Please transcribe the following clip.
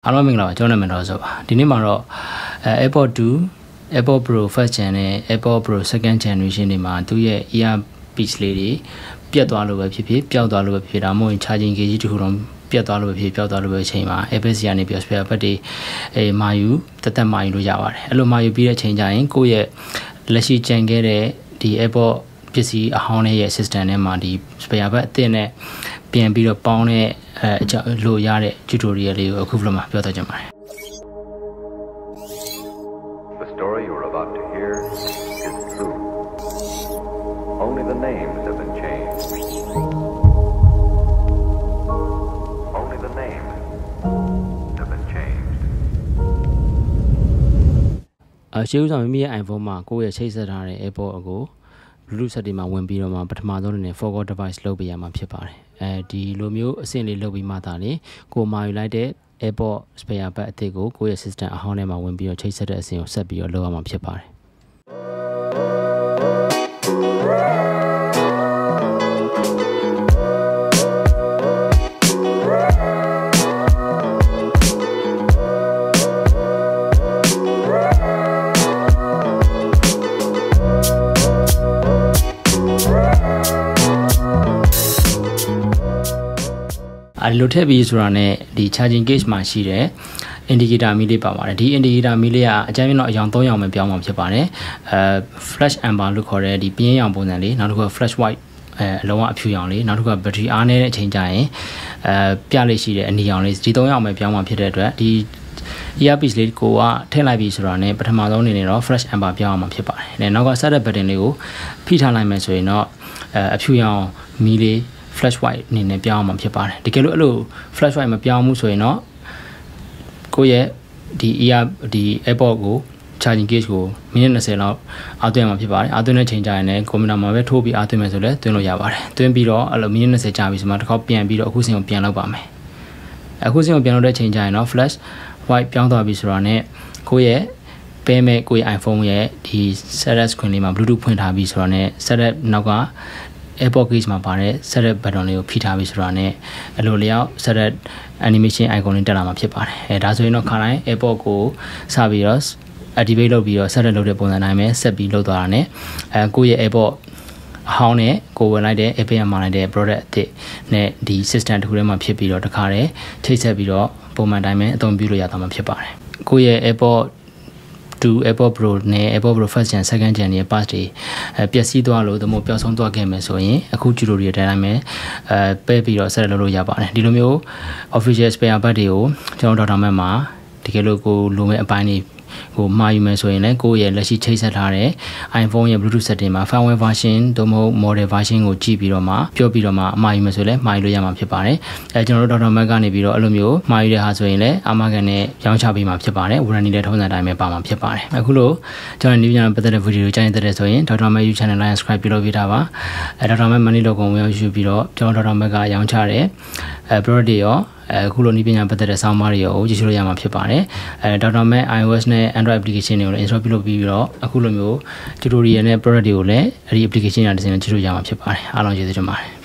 အားလုံးမင်္ဂလာပါကျွန်တော်နာမည်တော့ဆိုပါဒီနေ့မှာတော့ AirPods 2 AirPods Pro First Gen နဲ့ AirPods Pro Second Generation တွေမှာသူရဲ့ earpiece လေးတွေပြတ်သွားလို့ပဲဖြစ်ဖြစ်ပျောက်သွားလို့ပဲဖြစ်ဒါမှမဟုတ် charging case တစ်ခုလုံးပြတ်သွားလို့ပဲဖြစ်ပျောက်သွားလို့ပဲအချိန်မှာ AirPods ကနေပြီး spare part တွေမာယူတက်မာယူလို့ရပါတယ်အဲ့လိုမာယူပြီးတဲ့အချိန်ကျရင်ကိုယ့်ရဲ့လက်ရှိကြံခဲ့တဲ့ဒီ AirPods ပစ္စည်းအဟောင်းရဲ့ system ထဲမှာဒီ spare part အသစ်နဲ့ပြန်ပြီးတော့ပေါင်းတဲ့အကြောင်းလို့ရတဲ့ tutorial လေးကိုအခုဗီဒီယိုမှာပြောသွားကြပါမယ် The story you're about to hear is true. Only the names have been changed. Only the names have been changed. ရှေးဦးဆောင်မိမိရဲ့ iPhone မှာကိုယ့်ရဲ့ချိတ်ဆက်ထားတဲ့ AirPods ကို Bluetooth setting မှာဝင်ပြီးတော့မှပထမဆုံးအနေနဲ့ forward device လုပ်ပေးရမှာဖြစ်ပါတယ်ဒီလိုမျိုးအဆင့်လေးလုပ်ပြီးမှသာလေကိုမာယူလိုက်တဲ့ AirPods spare part အသစ်ကိုကိုယ့်ရဲ့ system အဟောင်းထဲမှာဝင်ပြီးတော့ချိတ်ဆက်တဲ့အဆင့်ကိုဆက်ပြီးတော့လုပ်ရမှာဖြစ်ပါတယ်အဲ့လိုထည့်ပြီးဆိုတာနဲ့ဒီ charging case မှာရှိတဲ့ indicator မီးလေးပါပါတယ်ဒီ indicator မီးလေးကအကြမ်းဖျင်းတော့အရောင်3ရောင်ပဲပြောင်းမှာဖြစ်ပါတယ်flash amber လို့ခေါ်တဲ့ဒီပြင်းရောင်ပုံစံလေးနောက်တစ်ခုက flash white အလုံးဝအဖြူရောင်လေးနောက်တစ်ခုက battery အားနည်းတဲ့အချိန်ကျရင်ပြလေးရှိတဲ့အနီရောင်လေးဒီ3ရောင်ပဲပြောင်းမှာဖြစ်တဲ့အတွက်ဒီ earpiece လေးကိုကထည့်လိုက်ပြီဆိုတာနဲ့ပထမဆုံးအနေနဲ့တော့ flash amber ပြောင်းအောင်မှာဖြစ်ပါတယ်နောက်က setup button လေးကိုဖိထားလိုက်မယ်ဆိုရင်တော့အဖြူရောင်မီးလေးflash white အနေနဲ့ပြောင်းအောင်မှာဖြစ်ပါတယ်တကယ်လို့အဲ့လို flash white မပြောင်းဘူးဆိုရင်တော့ကိုယ့်ရဲ့ဒီ AirPods ကို charging case ကိုမိနစ်20လောက်အားသွင်းမှာဖြစ်ပါတယ်အားသွင်းတဲ့ချိန်ကျရင်လည်းကွန်ပျူတာမှာပဲထိုးပြီးအားသွင်းမယ်ဆိုလည်းသွင်းလို့ရပါတယ်သွင်းပြီးတော့အဲ့လိုမိနစ်20ကြာပြီဆိုမှတစ်ခေါက်ပြန်ပြီးတော့အခုစင်ကိုပြန်လုပ်ပါမယ်အခုစင်ကိုပြန်လုပ်တဲ့ချိန်ကျရင်တော့ flash white ပြောင်းသွားပြီဆိုတာနဲ့ကိုယ့်ရဲ့ပေးမဲ့ကိုယ့်ရဲ့ iPhone ရဲ့ဒီ setup screen လေးမှာ Bluetooth ဖွင့်ထားပြီးဆိုတော့ね setup နောက်က AirPods case မှာပါတဲ့ setup button လေးကိုဖိထားပြီးဆိုတာနဲ့အဲ့လိုလျောက် setup animation icon လေးတက်လာမှာဖြစ်ပါတယ်ဒါဆိုရင်တော့ခါတိုင်း AirPods ကိုစပြီးတော့ activate လုပ်ပြီးတော့ setup လုပ်တဲ့ပုံစံတိုင်းပဲဆက်ပြီးလုပ်သွားတာနဲ့ကိုယ့်ရဲ့ AirPods အဟောင်းနဲ့ကိုဝင်လိုက်တဲ့ AirPods မှာလိုက်တဲ့ product အသစ်နဲ့ဒီ system တစ်ခုထဲမှာဖြစ်ပြီးတော့တခါတည်းချိတ်ဆက်ပြီးတော့ပုံမှန်တိုင်းပဲအသုံးပြုလို့ရသွားမှာဖြစ်ပါတယ်ကိုယ့်ရဲ့ AirPods 2 AirPods Pro နဲ့ AirPods Pro First Gen Second Gen ရဲ့ parts တွေပျက်စီးသွားလို့ဒါမှမဟုတ်ပျောက်ဆုံးသွားခဲ့မယ်ဆိုရင်အခု tutorial တိုင်းပဲပဲပြီးတော့ဆက်လုပ်လို့ရပါတယ်ဒီလိုမျိုး official spare part တွေကိုကျွန်တော် Dr.Mac မှာတကယ်လို့ကိုလိုမဲ့အပိုင်းတွေကိုမှာယူမယ်ဆိုရင်လည်းကိုယ့်ရဲ့လက်ရှိချိတ်ဆက်ထားတဲ့ iPhone ရဲ့ Bluetooth setting မှာ firmware version သို့မဟုတ် model version ကိုကြည့်ပြီးတော့မှပြောပြီးတော့မှအမှာယူမယ်ဆိုလည်းမှာယူလို့ရမှာဖြစ်ပါတယ်ကျွန်တော်တို့ Dr.Mac ကနေပြီးတော့အဲ့လိုမျိုးမှာယူတဲ့ဟာဆိုရင်လည်းအာမခံနဲ့ရောင်းချပေးမှာဖြစ်ပါတယ် warranty လည်းထုံးစံတိုင်းပဲပါမှာဖြစ်ပါတယ်အခုလို့ကျွန်တော်ဒီပြန်ပတ်သက်တဲ့ video ကိုကြိုက်တဲ့ဆိုရင် Dr.Mac YouTube channel like subscribe ပြုလုပ်ပေးတာပါDr.Mac money လောကဝင်ရောက်ယူပြီးတော့ကျွန်တော် Dr.Mac ကရောင်းချတဲ့product တွေရောအခုလိုနည်းပညာပတ်သက်တဲ့ဆောင်းပါးတွေကိုကြည့်ရှုလို့ရမှာဖြစ်ပါတယ်Dr.Mac iOS နဲ့ Android application တွေကိုလည်း install ပြုလုပ်ပြီးတော့အခုလိုမျိုး tutorial နဲ့ product တွေကိုလည်းအဲဒီ application တွေနဲ့တစ်စင်းကြည့်လို့ရမှာဖြစ်ပါတယ်အားလုံးကျေးဇူးတင်ပါတယ်